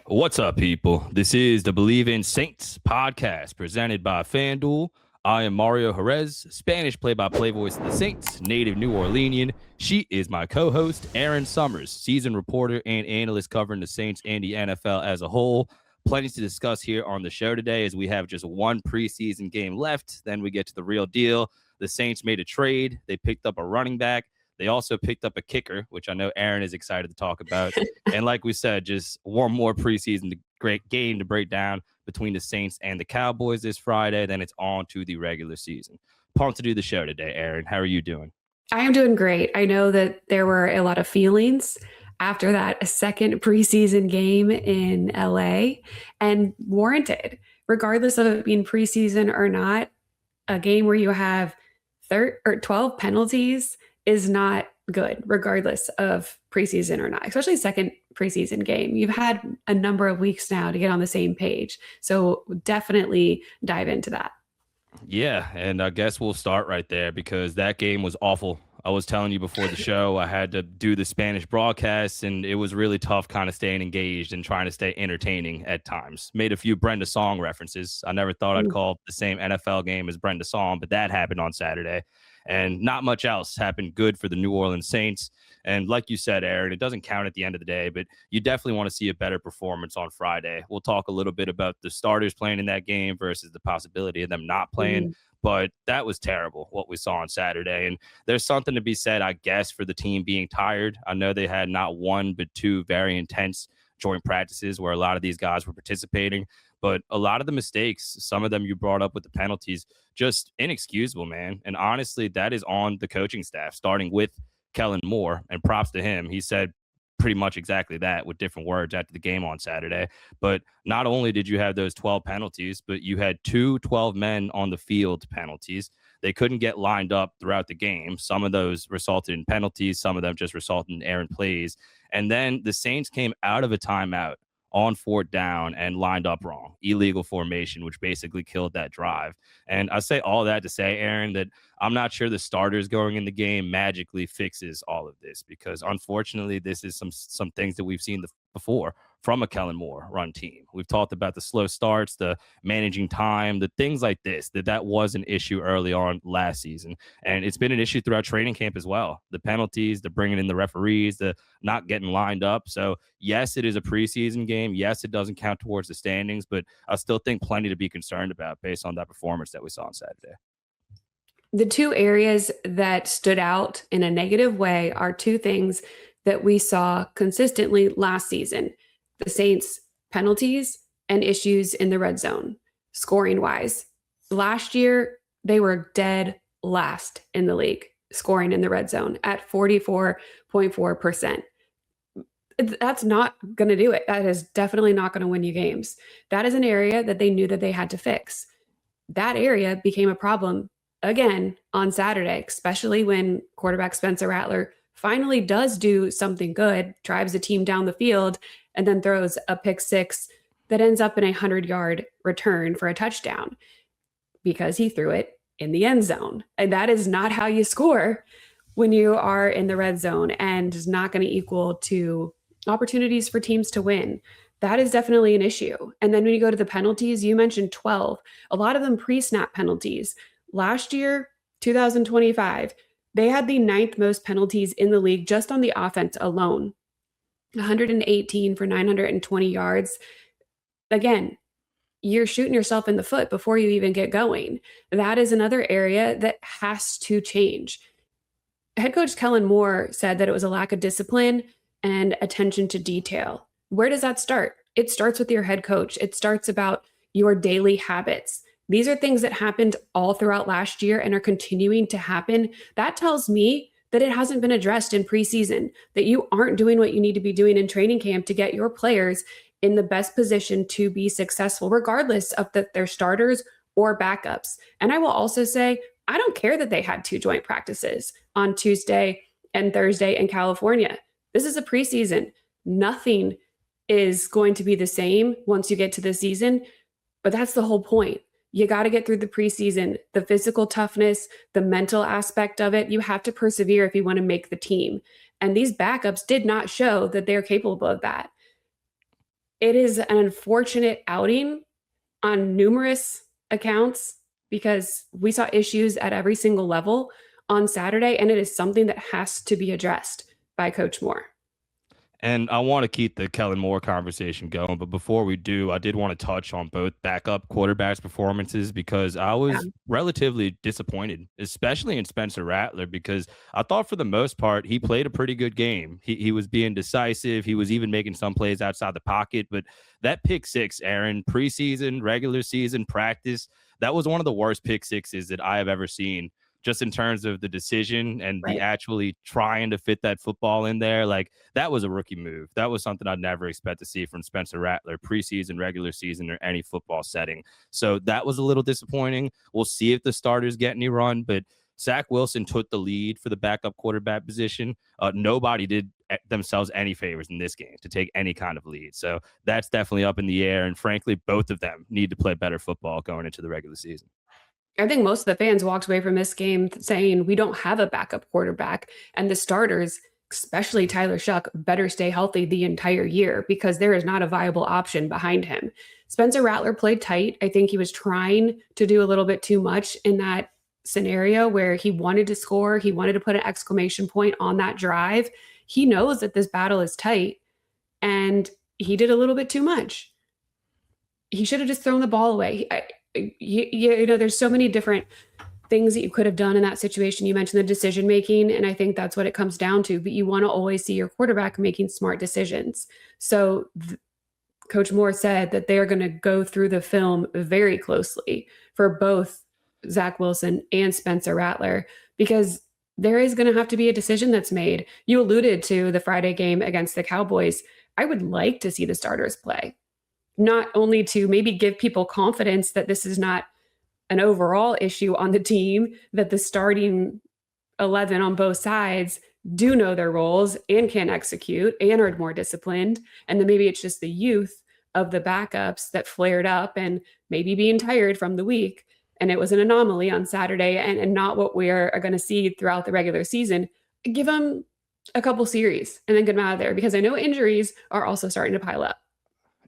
What's up, people? This is the Believe in Saints podcast presented by FanDuel. I am Mario Jerez, Spanish play-by-play voice of the Saints, native New Orleanian. She is my co-host, Erin Summers, seasoned reporter and analyst covering the Saints and the NFL as a whole. Plenty to discuss here on the show today as we have just one preseason game left. Then we get to the real deal. The Saints made a trade. They picked up a running back. They also picked up a kicker, which I know Erin is excited to talk about. And like we said, just one more preseason great game to break down between the Saints and the Cowboys this Friday. Then it's on to the regular season. Pumped to do the show today, Erin. How are you doing? I am doing great. I know that there were a lot of feelings after that second preseason game in LA, and warranted, regardless of it being preseason or not. A game where you have 12 penalties is not good, regardless of preseason or not, especially second preseason game. You've had a number of weeks now to get on the same page. So definitely dive into that. Yeah, and I guess we'll start right there because that game was awful. I was telling you before the show, I had to do the Spanish broadcast, and it was really tough kind of staying engaged and trying to stay entertaining at times. Made a few Brenda Song references. I never thought I'd call the same NFL game as Brenda Song, but that happened on Saturday. And not much else happened good for the New Orleans Saints. And like you said, Erin, it doesn't count at the end of the day, but you definitely want to see a better performance on Friday. We'll talk a little bit about the starters playing in that game versus the possibility of them not playing. But that was terrible, what we saw on Saturday. And there's something to be said, I guess, for the team being tired. I know they had not one, but two very intense joint practices where a lot of these guys were participating. But a lot of the mistakes, some of them you brought up with the penalties, just inexcusable, man. And honestly, that is on the coaching staff, starting with Kellen Moore. And props to him. He said pretty much exactly that with different words after the game on Saturday. But not only did you have those 12 penalties, but you had 12 men on the field penalties. They couldn't get lined up throughout the game. Some of those resulted in penalties. Some of them just resulted in errant plays. And then the Saints came out of a timeout on fourth down and lined up wrong. Illegal formation, which basically killed that drive. And I say all that to say, Erin, that I'm not sure the starters going in the game magically fixes all of this, because unfortunately, this is some things that we've seen before from a Kellen Moore run team. We've talked about the slow starts, the managing time, the things like this, that was an issue early on last season. And it's been an issue throughout training camp as well. The penalties, the bringing in the referees, the not getting lined up. So yes, it is a preseason game. Yes, it doesn't count towards the standings, but I still think plenty to be concerned about based on that performance that we saw on Saturday. The two areas that stood out in a negative way are two things that we saw consistently last season: the Saints' penalties and issues in the red zone, scoring wise. Last year, they were dead last in the league, scoring in the red zone at 44.4%. That's not going to do it. That is definitely not going to win you games. That is an area that they knew that they had to fix. That area became a problem again on Saturday, especially when quarterback Spencer Rattler finally does do something good, drives the team down the field, and then throws a pick six that ends up in a 100-yard return for a touchdown because he threw it in the end zone. And that is not how you score when you are in the red zone, and is not going to equal to opportunities for teams to win. That is definitely an issue. And then when you go to the penalties, you mentioned 12, a lot of them pre-snap penalties. Last year, 2025, they had the 9th most penalties in the league just on the offense alone. 118 for 920 yards. Again, you're shooting yourself in the foot before you even get going. That is another area that has to change. Head coach Kellen Moore said that it was a lack of discipline and attention to detail. Where does that start? It starts with your head coach. It starts about your daily habits. These are things that happened all throughout last year and are continuing to happen. That tells me that it hasn't been addressed in preseason, that you aren't doing what you need to be doing in training camp to get your players in the best position to be successful, regardless of their starters or backups. And I will also say, I don't care that they had 2 joint practices on Tuesday and Thursday in California. This is a preseason. Nothing is going to be the same once you get to the season, but that's the whole point. You got to get through the preseason, the physical toughness, the mental aspect of it. You have to persevere if you want to make the team. And these backups did not show that they're capable of that. It is an unfortunate outing on numerous accounts because we saw issues at every single level on Saturday, and it is something that has to be addressed by Coach Moore. And I want to keep the Kellen Moore conversation going, but before we do, I did want to touch on both backup quarterbacks' performances because I Yeah. was relatively disappointed, especially in Spencer Rattler, because I thought for the most part he played a pretty good game. He was being decisive. He was even making some plays outside the pocket. But that pick six, Aaron, preseason, regular season, practice, that was one of the worst pick sixes that I have ever seen, just in terms of the decision and the Right. actually trying to fit that football in there. Like, that was a rookie move. That was something I'd never expect to see from Spencer Rattler, preseason, regular season, or any football setting. So that was a little disappointing. We'll see if the starters get any run, but Zach Wilson took the lead for the backup quarterback position. Nobody did themselves any favors in this game to take any kind of lead. So that's definitely up in the air. And frankly, both of them need to play better football going into the regular season. I think most of the fans walked away from this game saying we don't have a backup quarterback, and the starters, especially Tyler Shuck, better stay healthy the entire year because there is not a viable option behind him. Spencer Rattler played tight. I think he was trying to do a little bit too much in that scenario where he wanted to score, he wanted to put an exclamation point on that drive. He knows that this battle is tight, and he did a little bit too much. He should have just thrown the ball away. There's so many different things that you could have done in that situation. You mentioned the decision making, and I think that's what it comes down to. But you want to always see your quarterback making smart decisions. So Coach Moore said that they are going to go through the film very closely for both Zach Wilson and Spencer Rattler because there is going to have to be a decision that's made. You alluded to the Friday game against the Cowboys. I would like to see the starters play, not only to maybe give people confidence that this is not an overall issue on the team, that the starting 11 on both sides do know their roles and can execute and are more disciplined. And then maybe it's just the youth of the backups that flared up and maybe being tired from the week. And it was an anomaly on Saturday and not what we're going to see throughout the regular season. Give them a couple series and then get them out of there because I know injuries are also starting to pile up.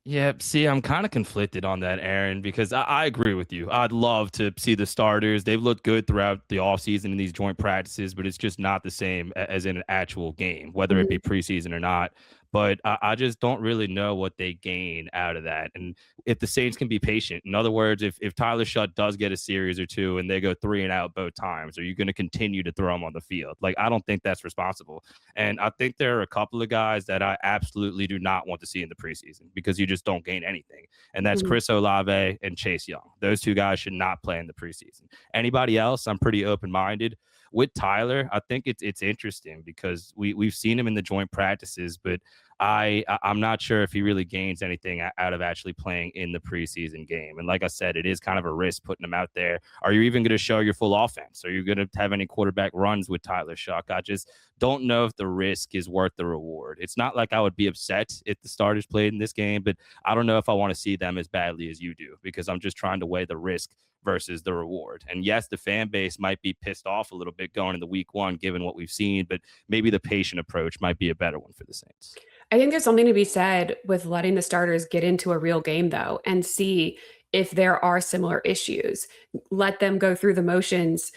Yeah, see, I'm kind of conflicted on that, Aaron, because I agree with you. I'd love to see the starters. They've looked good throughout the offseason in these joint practices, but it's just not the same as in an actual game, whether it be preseason or not. But I just don't really know what they gain out of that. And if the Saints can be patient, in other words, if Tyler Shutt does get a series or two and they go 3-and-out both times, are you going to continue to throw him on the field? Like, I don't think that's responsible. And I think there are a couple of guys that I absolutely do not want to see in the preseason because you just don't gain anything. And that's Chris Olave and Chase Young. Those two guys should not play in the preseason. Anybody else, I'm pretty open-minded. With Tyler, I think it's interesting because we've seen him in the joint practices, but I'm not sure if he really gains anything out of actually playing in the preseason game. And like I said, it is kind of a risk putting him out there. Are you even going to show your full offense? Are you going to have any quarterback runs with Tyler Shuck? I just don't know if the risk is worth the reward. It's not like I would be upset if the starters played in this game, but I don't know if I want to see them as badly as you do because I'm just trying to weigh the risk versus the reward. And yes, the fan base might be pissed off a little bit going into week one, given what we've seen, but maybe the patient approach might be a better one for the Saints. I think there's something to be said with letting the starters get into a real game, though, and see if there are similar issues. Let them go through the motions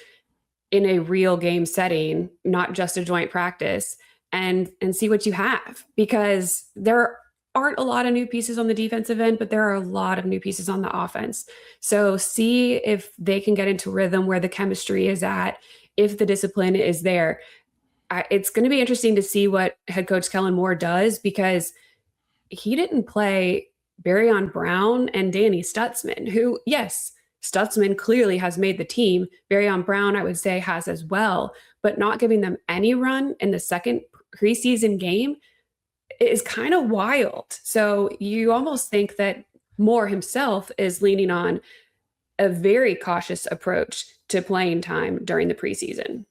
in a real game setting, not just a joint practice, and see what you have. Because there aren't a lot of new pieces on the defensive end, but there are a lot of new pieces on the offense. So see if they can get into rhythm where the chemistry is at, if the discipline is there. It's going to be interesting to see what head coach Kellen Moore does because he didn't play Barryon Brown and Danny Stutzman, who, yes, Stutzman clearly has made the team. Barryon Brown, I would say, has as well, but not giving them any run in the second preseason game is kind of wild. So you almost think that Moore himself is leaning on a very cautious approach to playing time during the preseason.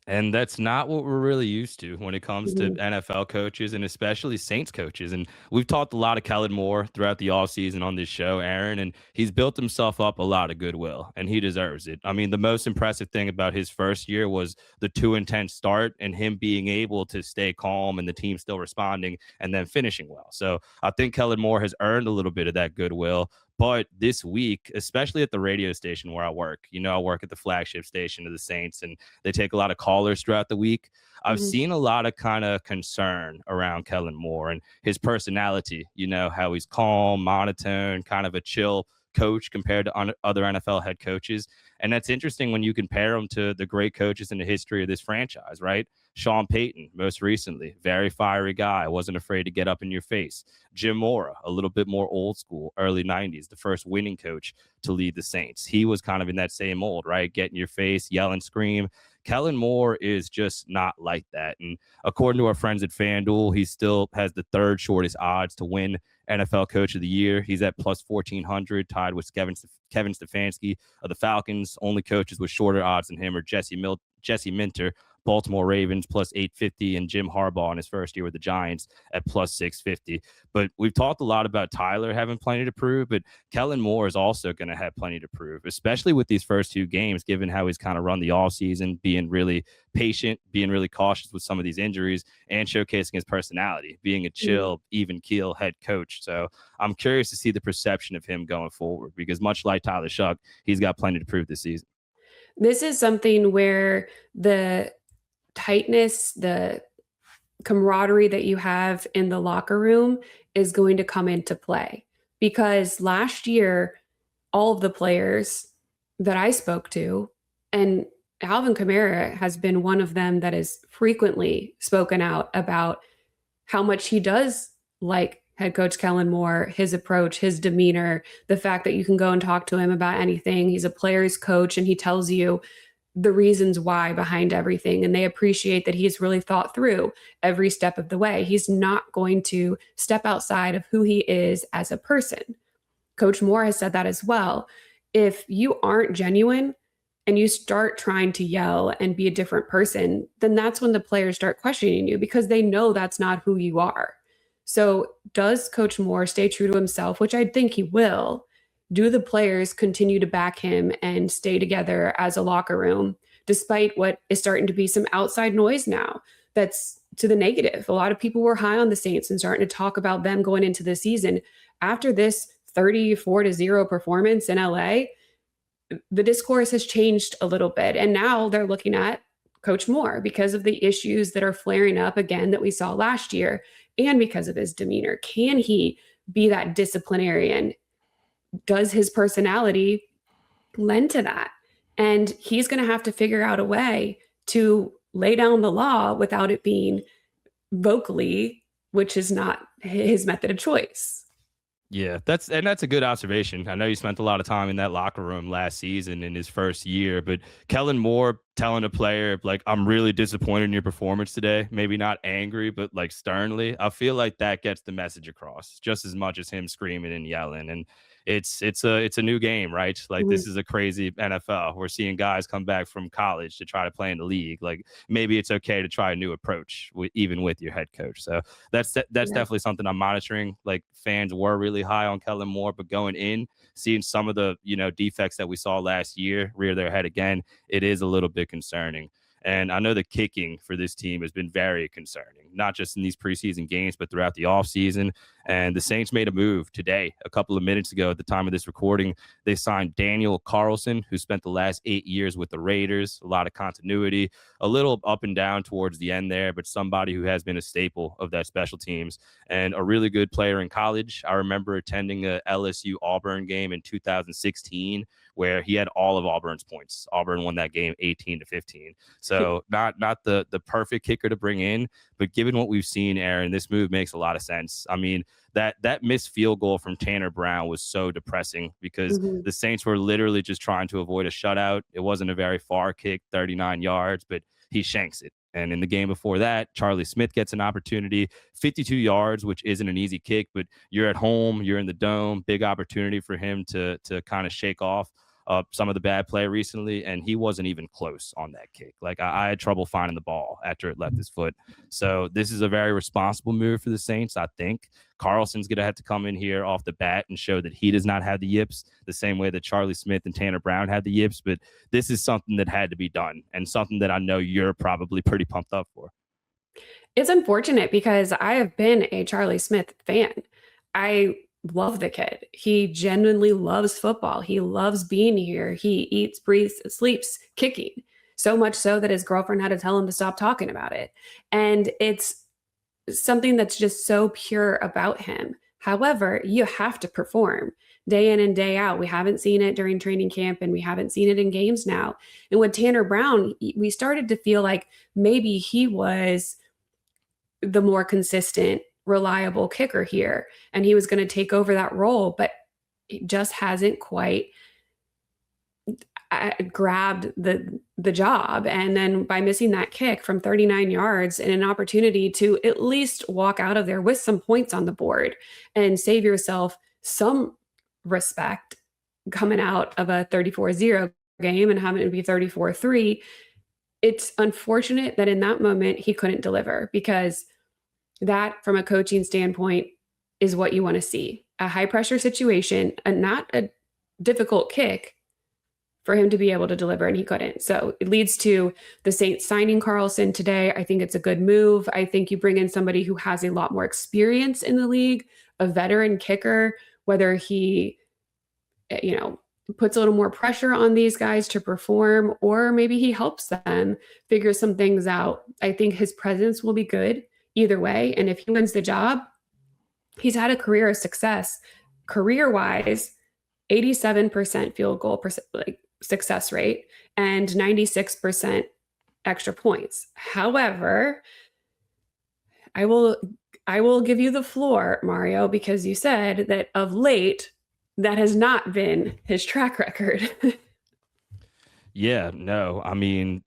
And that's not what we're really used to when it comes to Mhm. NFL coaches and especially Saints coaches. And we've talked a lot of Kellen Moore throughout the offseason on this show, Aaron, and he's built himself up a lot of goodwill, and he deserves it. I mean, the most impressive thing about his first year was the 2-10 start and him being able to stay calm and the team still responding and then finishing well. So I think Kellen Moore has earned a little bit of that goodwill. But this week, especially at the radio station where I work, I work at the flagship station of the Saints, and they take a lot of callers throughout the week. I've Mhm. seen a lot of kind of concern around Kellen Moore and his personality, how he's calm, monotone, kind of a chill coach compared to other NFL head coaches. And that's interesting when you compare him to the great coaches in the history of this franchise, right? Sean Payton, most recently, very fiery guy, wasn't afraid to get up in your face. Jim Mora, a little bit more old school, early 90s, the first winning coach to lead the Saints. He was kind of in that same mold, right? Get in your face, yell and scream. Kellen Moore is just not like that. And according to our friends at FanDuel, he still has the third shortest odds to win NFL Coach of the Year. He's at plus 1,400, tied with Kevin Stefanski of the Falcons. Only coaches with shorter odds than him are Jesse Minter, Baltimore Ravens, plus 850, and Jim Harbaugh in his first year with the Giants at plus 650. But we've talked a lot about Tyler having plenty to prove, but Kellen Moore is also going to have plenty to prove, especially with these first two games, given how he's kind of run the offseason, being really patient, being really cautious with some of these injuries, and showcasing his personality, being a Mhm. chill, even keel head coach. So I'm curious to see the perception of him going forward, because much like Tyler Shuck, he's got plenty to prove this season. This is something where the tightness, the camaraderie that you have in the locker room is going to come into play. Because last year, all of the players that I spoke to, and Alvin Kamara has been one of them that has frequently spoken out about how much he does like head coach Kellen Moore, his approach, his demeanor, the fact that you can go and talk to him about anything. He's a player's coach and he tells you the reasons why behind everything. And they appreciate that he's really thought through every step of the way. He's not going to step outside of who he is as a person. Coach Moore has said that as well. If you aren't genuine and you start trying to yell and be a different person, then that's when the players start questioning you because they know that's not who you are. So, does Coach Moore stay true to himself, which I think he will? Do the players continue to back him and stay together as a locker room, despite what is starting to be some outside noise now that's to the negative? A lot of people were high on the Saints and starting to talk about them going into the season. After this 34-0 performance in LA, the discourse has changed a little bit. And now they're looking at Coach Moore because of the issues that are flaring up again that we saw last year and because of his demeanor. Can he be that disciplinarian? Does his personality lend to that? And he's going to have to figure out a way to lay down the law without it being vocally, which is not his method of choice. Yeah, that's a good observation. I know you spent a lot of time in that locker room last season in his first year, but Kellen Moore telling a player like, "I'm really disappointed in your performance today," maybe not angry, but like sternly. I feel like that gets the message across just as much as him screaming and yelling. And it's a new game, right? Like, Mhm. this is a crazy NFL. We're seeing guys come back from college to try to play in the league. Like, maybe it's okay to try a new approach even with your head coach. So that's Yeah. definitely something I'm monitoring. Like, fans were really high on Kellen Moore, but going in, seeing some of the defects that we saw last year rear their head again, it is a little bit concerning. And I know the kicking for this team has been very concerning, not just in these preseason games, but throughout the offseason. And the Saints made a move today, a couple of minutes ago at the time of this recording. They signed Daniel Carlson, who spent the last 8 years with the Raiders. A lot of continuity, a little up and down towards the end there, but somebody who has been a staple of that special teams and a really good player in college. I remember attending a LSU Auburn game in 2016 where he had all of Auburn's points. Auburn won that game 18-15. So not the perfect kicker to bring in, but given what we've seen, Aaron, this move makes a lot of sense. I mean, that missed field goal from Tanner Brown was so depressing because Mhm. the Saints were literally just trying to avoid a shutout. It wasn't a very far kick, 39 yards, but he shanks it. And in the game before that, Charlie Smith gets an opportunity, 52 yards, which isn't an easy kick, but you're at home, you're in the dome, big opportunity for him to kind of shake off some of the bad play recently, and he wasn't even close on that kick. Like I had trouble finding the ball after it left his foot. So this is a very responsible move for the Saints, I think. Carlson's going to have to come in here off the bat and show that he does not have the yips the same way that Charlie Smith and Tanner Brown had the yips. But this is something that had to be done and something that I know you're probably pretty pumped up for. It's unfortunate because I have been a Charlie Smith fan. I love the kid. He genuinely loves football. He loves being here. He eats, breathes, sleeps kicking. So much so that his girlfriend had to tell him to stop talking about it. And it's something that's just so pure about him. However, you have to perform day in and day out. We haven't seen it during training camp and we haven't seen it in games now. And with Tanner Brown, we started to feel like maybe he was the more consistent, reliable kicker here, and he was going to take over that role, but it just hasn't quite grabbed the job. And then by missing that kick from 39 yards and an opportunity to at least walk out of there with some points on the board and save yourself some respect coming out of a 34-0 game and having it be 34-3, it's unfortunate that in that moment he couldn't deliver, because that, from a coaching standpoint, is what you want to see. A high pressure situation, and not a difficult kick, for him to be able to deliver, and he couldn't. So it leads to the Saints signing Carlson today. I think it's a good move. I think you bring in somebody who has a lot more experience in the league, a veteran kicker, whether he, puts a little more pressure on these guys to perform, or maybe he helps them figure some things out. I think his presence will be good either way. And if he wins the job, he's had a career of success. Career-wise, 87% field goal success rate and 96% extra points. However, I will give you the floor, Mario, because you said that of late, that has not been his track record. Yeah, no, I mean,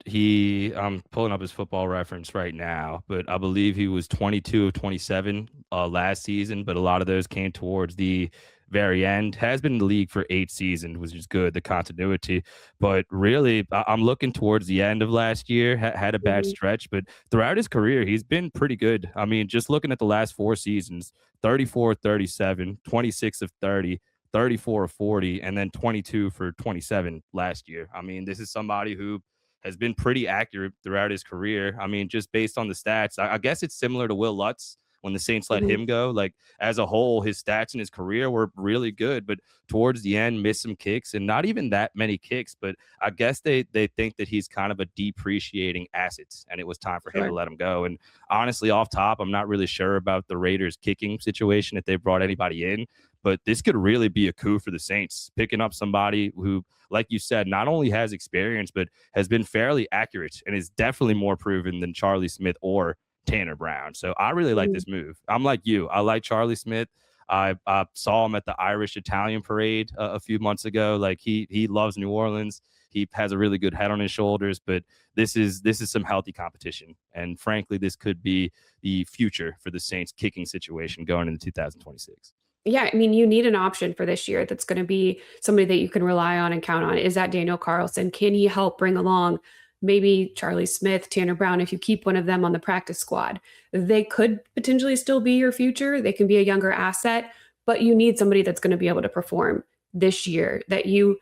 I'm pulling up his Football Reference right now, but I believe he was 22 of 27 last season, but a lot of those came towards the very end. Has been in the league for 8 seasons, which is good, the continuity. But really, I'm looking towards the end of last year, had a bad stretch, but throughout his career, he's been pretty good. I mean, just looking at the last 4 seasons, 34 of 37, 26 of 30, 34 of 40, and then 22 for 27 last year. I mean, this is somebody who has been pretty accurate throughout his career. I mean, just based on the stats, I guess it's similar to Will Lutz when the Saints let him go. Like, as a whole, his stats in his career were really good, but towards the end, missed some kicks, and not even that many kicks. But I guess they think that he's kind of a depreciating asset, and it was time for him to let him go. And honestly, off top, I'm not really sure about the Raiders kicking situation, if they brought anybody in. But this could really be a coup for the Saints, picking up somebody who, like you said, not only has experience, but has been fairly accurate and is definitely more proven than Charlie Smith or Tanner Brown. So I really like this move. I'm like you. I like Charlie Smith. I saw him at the Irish-Italian parade a few months ago. Like, he loves New Orleans. He has a really good head on his shoulders, but this is some healthy competition. And frankly, this could be the future for the Saints kicking situation going into 2026. Yeah, I mean, you need an option for this year that's going to be somebody that you can rely on and count on. Is that Daniel Carlson? Can he help bring along maybe Charlie Smith, Tanner Brown, if you keep one of them on the practice squad? They could potentially still be your future. They can be a younger asset, but you need somebody that's going to be able to perform this year, that you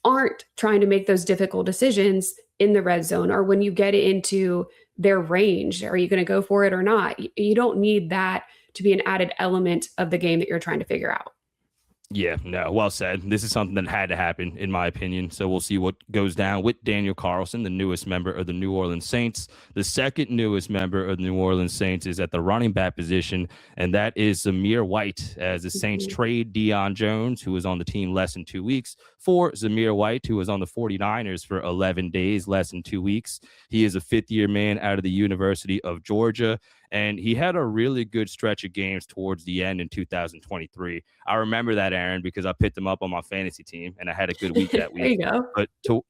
aren't trying to make those difficult decisions in the red zone, or when you get into their range, are you going to go for it or not? You don't need that to be an added element of the game that you're trying to figure out. Yeah, no, well said. This is something that had to happen, in my opinion. So we'll see what goes down with Daniel Carlson, the newest member of the New Orleans Saints. The second newest member of the New Orleans Saints is at the running back position, and that is Zamir White, as the Saints trade Deion Jones, who was on the team less than 2 weeks, for Zamir White, who was on the 49ers for 11 days, less than 2 weeks. He is a fifth-year man out of the University of Georgia, and he had a really good stretch of games towards the end in 2023. I remember that, Aaron, because I picked him up on my fantasy team, and I had a good week that week. There you go.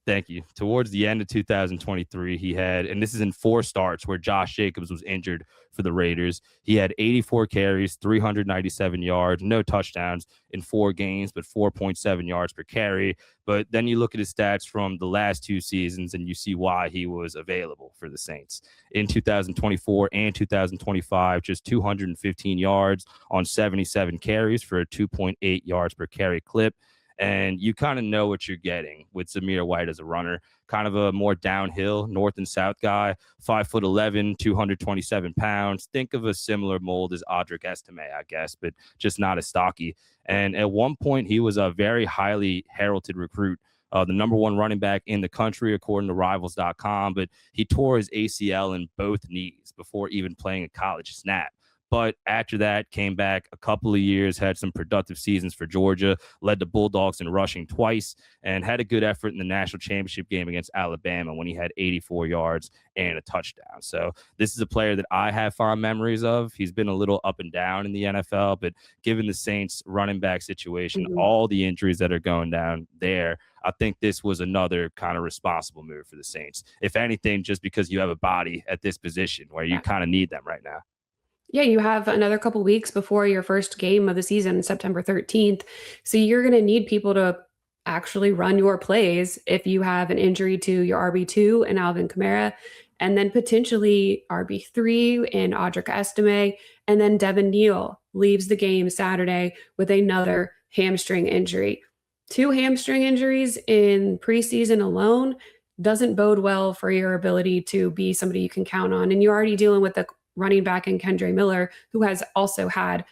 Thank you. Towards the end of 2023, he had, and this is in 4 starts where Josh Jacobs was injured for the Raiders. He had 84 carries, 397 yards, no touchdowns in 4 games, but 4.7 yards per carry. But then you look at his stats from the last 2 seasons and you see why he was available for the Saints. In 2024 and 2025, just 215 yards on 77 carries for a 2.8 yards per carry clip. And you kind of know what you're getting with Zamir White as a runner, kind of a more downhill north and south guy, 5'11", 227 pounds. Think of a similar mold as Audric Estime, I guess, but just not as stocky. And at one point, he was a very highly heralded recruit, the number 1 running back in the country, according to Rivals.com. But he tore his ACL in both knees before even playing a college snap. But after that, came back a couple of years, had some productive seasons for Georgia, led the Bulldogs in rushing twice, and had a good effort in the national championship game against Alabama when he had 84 yards and a touchdown. So this is a player that I have fond memories of. He's been a little up and down in the NFL, but given the Saints running back situation, all the injuries that are going down there, I think this was another kind of responsible move for the Saints. If anything, just because you have a body at this position where you kind of need them right now. Yeah, you have another couple weeks before your first game of the season, September 13th. So you're going to need people to actually run your plays if you have an injury to your RB2 and Alvin Kamara, and then potentially RB3 in Audric Estime, and then Devin Neal leaves the game Saturday with another hamstring injury. 2 hamstring injuries in preseason alone doesn't bode well for your ability to be somebody you can count on. And you're already dealing with the running back in Kendre Miller, who has also had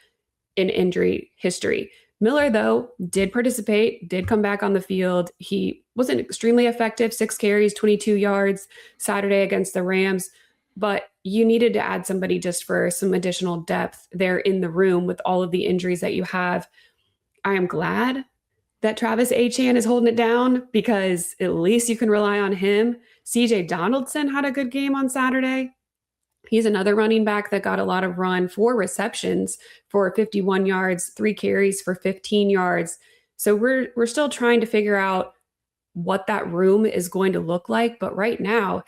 an injury history. Miller, though, did participate, did come back on the field. He wasn't extremely effective, 6 carries, 22 yards Saturday against the Rams, but you needed to add somebody just for some additional depth there in the room with all of the injuries that you have. I am glad that Travis Achan is holding it down because at least you can rely on him. CJ Donaldson had a good game on Saturday. He's another running back that got a lot of run, 4 receptions for 51 yards, 3 carries for 15 yards. So we're still trying to figure out what that room is going to look like. But right now,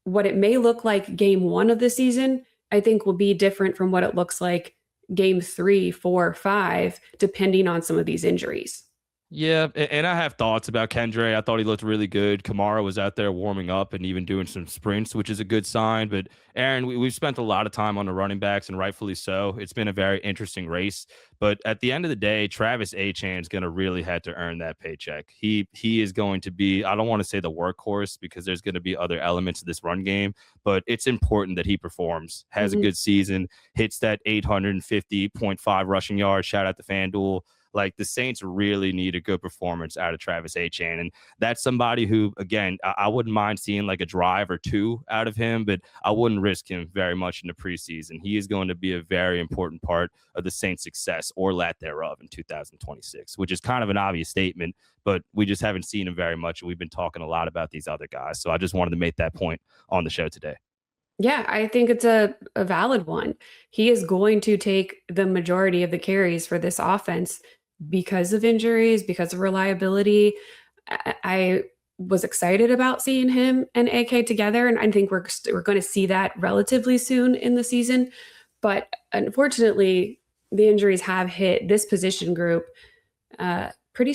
what it may look like game 1 of the season, I think will be different from what it looks like game 3, 4, 5, depending on some of these injuries. Yeah, and I have thoughts about Kendre. I thought he looked really good. Kamara was out there warming up and even doing some sprints, which is a good sign. But Aaron, we've spent a lot of time on the running backs, and rightfully so. It's been a very interesting race. But at the end of the day, Travis Achan is going to really have to earn that paycheck. He is going to be, I don't want to say the workhorse because there's going to be other elements of this run game, but it's important that he performs, has a good season, hits that 850.5 rushing yards. Shout out to FanDuel. Like, the Saints really need a good performance out of Travis Achan. And that's somebody who, again, I wouldn't mind seeing like a drive or 2 out of him, but I wouldn't risk him very much in the preseason. He is going to be a very important part of the Saints' success or lack thereof in 2026, which is kind of an obvious statement, but we just haven't seen him very much. And we've been talking a lot about these other guys. So I just wanted to make that point on the show today. Yeah, I think it's a valid one. He is going to take the majority of the carries for this offense because of injuries, because of reliability. I was excited about seeing him and AK together, and I think we're going to see that relatively soon in the season. But unfortunately, the injuries have hit this position group pretty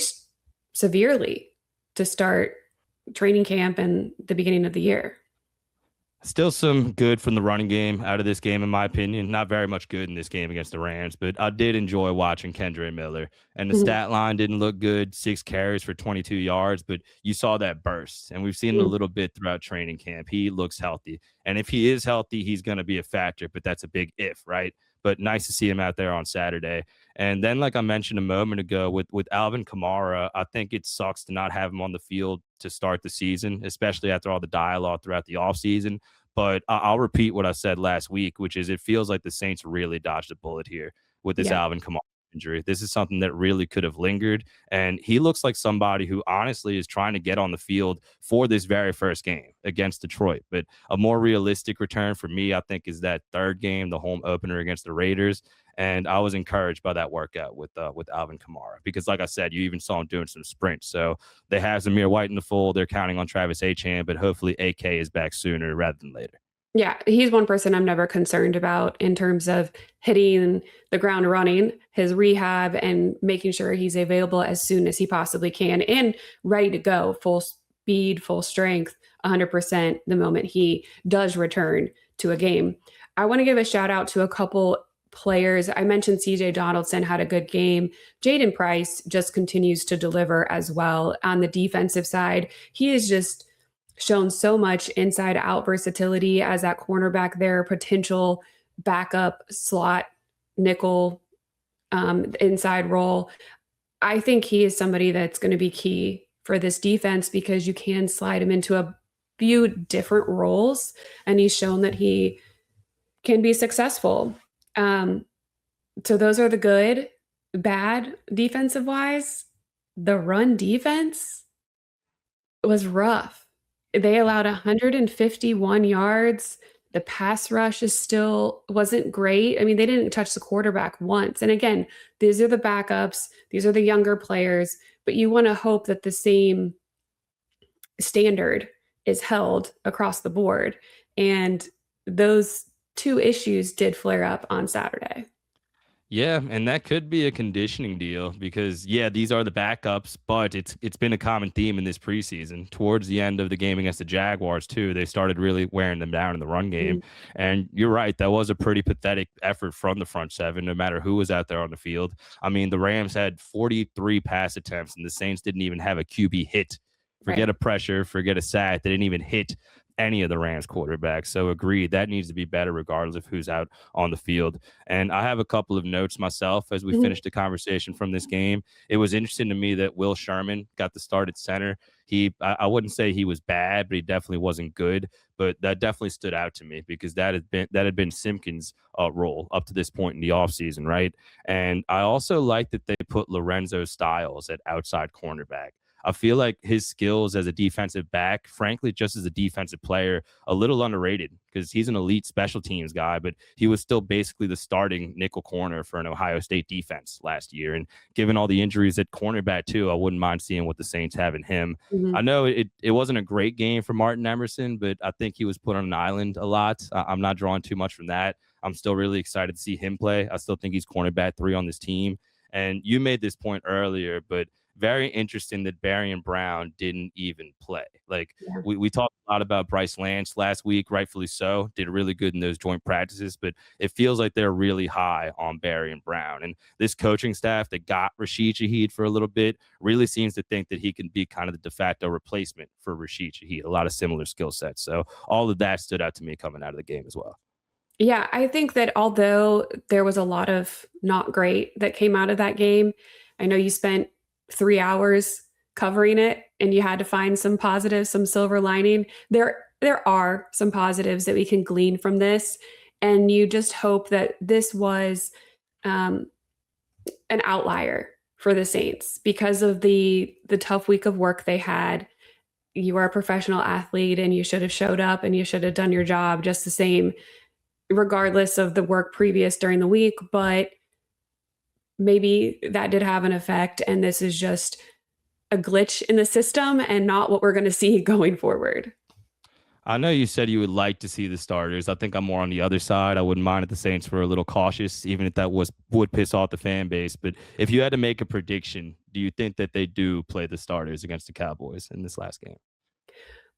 severely to start training camp and the beginning of the year. Still some good from the running game out of this game, in my opinion. Not very much good in this game against the Rams, but I did enjoy watching Kendre Miller. And the stat line didn't look good, 6 carries for 22 yards, but you saw that burst. And we've seen it a little bit throughout training camp. He looks healthy. And if he is healthy, he's going to be a factor, but that's a big if, right? But nice to see him out there on Saturday. And then, like I mentioned a moment ago, with Alvin Kamara, I think it sucks to not have him on the field to start the season, especially after all the dialogue throughout the offseason. But I'll repeat what I said last week, which is it feels like the Saints really dodged a bullet here with this Alvin Kamara injury. This is something that really could have lingered. And he looks like somebody who honestly is trying to get on the field for this very first game against Detroit. But a more realistic return for me, I think, is that third game, the home opener against the Raiders. And I was encouraged by that workout with Alvin Kamara because, like I said, you even saw him doing some sprints. So they have Zamir White in the fold. They're counting on Travis Achan, but hopefully AK is back sooner rather than later. Yeah, he's one person I'm never concerned about in terms of hitting the ground running, his rehab, and making sure he's available as soon as he possibly can and ready to go, full speed, full strength, 100% the moment he does return to a game. I want to give a shout out to a couple players. I mentioned CJ Donaldson had a good game. Jaden Price just continues to deliver as well on the defensive side. He is just shown so much inside out versatility as that cornerback there, potential backup slot nickel inside role. I think he is somebody that's going to be key for this defense because you can slide him into a few different roles, and he's shown that he can be successful. So those are the good. Bad defensive wise, the run defense was rough. They allowed 151 yards. The pass rush wasn't great. I mean, they didn't touch the quarterback once. And again, these are the backups. These are the younger players, but you want to hope that the same standard is held across the board. And those two issues did flare up on Saturday. Yeah, and that could be a conditioning deal because these are the backups, but it's been a common theme in this preseason. Towards the end of the game against the Jaguars too, they started really wearing them down in the run game. And you're right, that was a pretty pathetic effort from the front seven, no matter who was out there on the field. I mean, the Rams had 43 pass attempts, and the Saints didn't even have a QB hit. Forget a pressure, forget a sack. They didn't even hit any of the Rams quarterbacks. So agreed, that needs to be better regardless of who's out on the field. And I have a couple of notes myself as we finish the conversation from this game. It was interesting to me that Will Sherman got the start at center. I wouldn't say he was bad, but he definitely wasn't good. But that definitely stood out to me because that had been Simpkins' role up to this point in the offseason, right? And I also like that they put Lorenzo Styles at outside cornerback. I feel like his skills as a defensive back, frankly, just as a defensive player, a little underrated because he's an elite special teams guy, but he was still basically the starting nickel corner for an Ohio State defense last year. And given all the injuries at cornerback too, I wouldn't mind seeing what the Saints have in him. I know it wasn't a great game for Martin Emerson, but I think he was put on an island a lot. I'm not drawing too much from that. I'm still really excited to see him play. I still think he's cornerback 3 on this team. And you made this point earlier, but very interesting that Barian Brown didn't even play. We talked a lot about Bryce Lance last week, rightfully so, did really good in those joint practices, but it feels like they're really high on Barian Brown. And this coaching staff that got Rashid Shaheed for a little bit really seems to think that he can be kind of the de facto replacement for Rashid Shaheed, a lot of similar skill sets. So all of that stood out to me coming out of the game as well. Yeah, I think that although there was a lot of not great that came out of that game, I know you spent 3 hours covering it and you had to find some positives, some silver lining. There are some positives that we can glean from this. And you just hope that this was an outlier for the Saints because of the tough week of work they had. You are a professional athlete and you should have showed up and you should have done your job just the same, regardless of the work previous during the week. But maybe that did have an effect, and this is just a glitch in the system and not what we're going to see going forward. I know you said you would like to see the starters. I think I'm more on the other side. I wouldn't mind if the Saints were a little cautious, even if that would piss off the fan base. But if you had to make a prediction, do you think that they do play the starters against the Cowboys in this last game?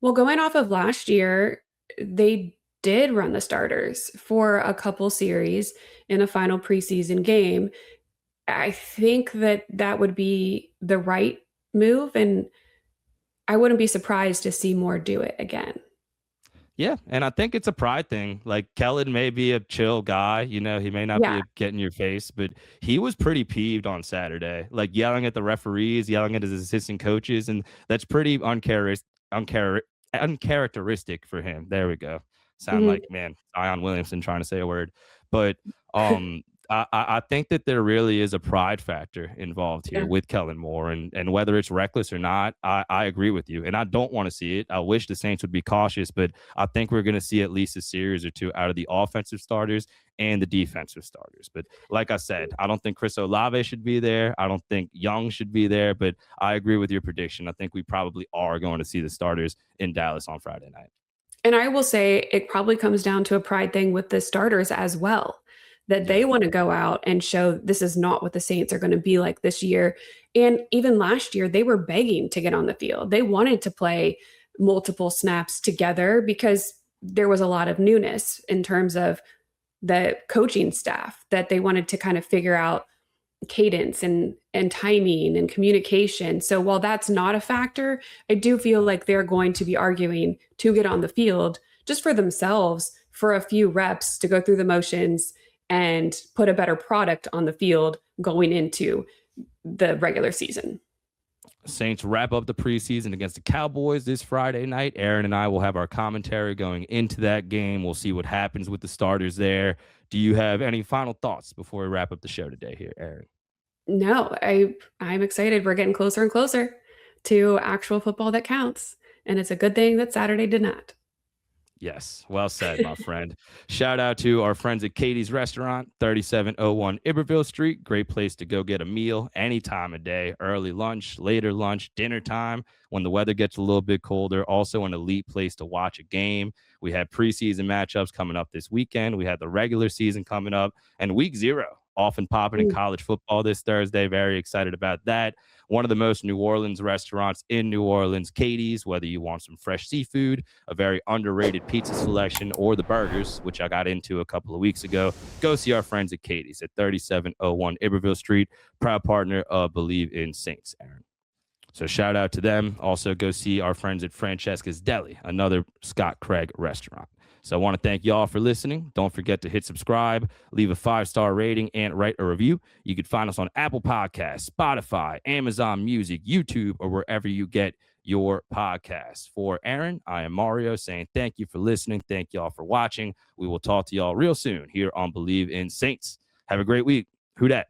Well, going off of last year, they did run the starters for a couple series in a final preseason game. I think that would be the right move, and I wouldn't be surprised to see Moore do it again. Yeah, and I think it's a pride thing. Like Kellen may be a chill guy, he may not be a get in your face, but he was pretty peeved on Saturday, like yelling at the referees, yelling at his assistant coaches, and that's pretty uncharacteristic for him. There we go. Sound like, man, Zion Williamson trying to say a word. But I think that there really is a pride factor involved here Yeah. with Kellen Moore, and whether it's reckless or not, I agree with you, and I don't want to see it. I wish the Saints would be cautious, but I think we're going to see at least a series or two out of the offensive starters and the defensive starters. But like I said, I don't think Chris Olave should be there. I don't think Young should be there, but I agree with your prediction. I think we probably are going to see the starters in Dallas on Friday night. And I will say it probably comes down to a pride thing with the starters as well, that they want to go out and show this is not what the Saints are going to be like this year. And even last year, they were begging to get on the field. They wanted to play multiple snaps together because there was a lot of newness in terms of the coaching staff that they wanted to kind of figure out cadence and timing and communication. So while that's not a factor, I do feel like they're going to be arguing to get on the field just for themselves for a few reps to go through the motions and put a better product on the field going into the regular season. Saints wrap up the preseason against the Cowboys this Friday night. Erin and I will have our commentary going into that game. We'll see what happens with the starters there. Do you have any final thoughts before we wrap up the show today here, Erin? No, I'm excited. We're getting closer and closer to actual football that counts. And it's a good thing that Saturday did not. Yes, well said, my friend. Shout out to our friends at Katie's Restaurant, 3701 Iberville Street. Great place to go get a meal any time of day, early lunch, later lunch, dinner time, when the weather gets a little bit colder. Also an elite place to watch a game. We have preseason matchups coming up this weekend. We had the regular season coming up, and week 0 off and popping in college football this Thursday. Very excited about that. One of the most New Orleans restaurants in New Orleans, Katie's, whether you want some fresh seafood, a very underrated pizza selection, or the burgers, which I got into a couple of weeks ago, go see our friends at Katie's at 3701 Iberville Street, proud partner of Believe in Saints, Erin. So shout out to them. Also go see our friends at Francesca's Deli, another Scott Craig restaurant. So I want to thank y'all for listening. Don't forget to hit subscribe, leave a 5-star rating, and write a review. You can find us on Apple Podcasts, Spotify, Amazon Music, YouTube, or wherever you get your podcasts. For Erin, I am Mario saying thank you for listening. Thank y'all for watching. We will talk to y'all real soon here on Believe in Saints. Have a great week. Who dat?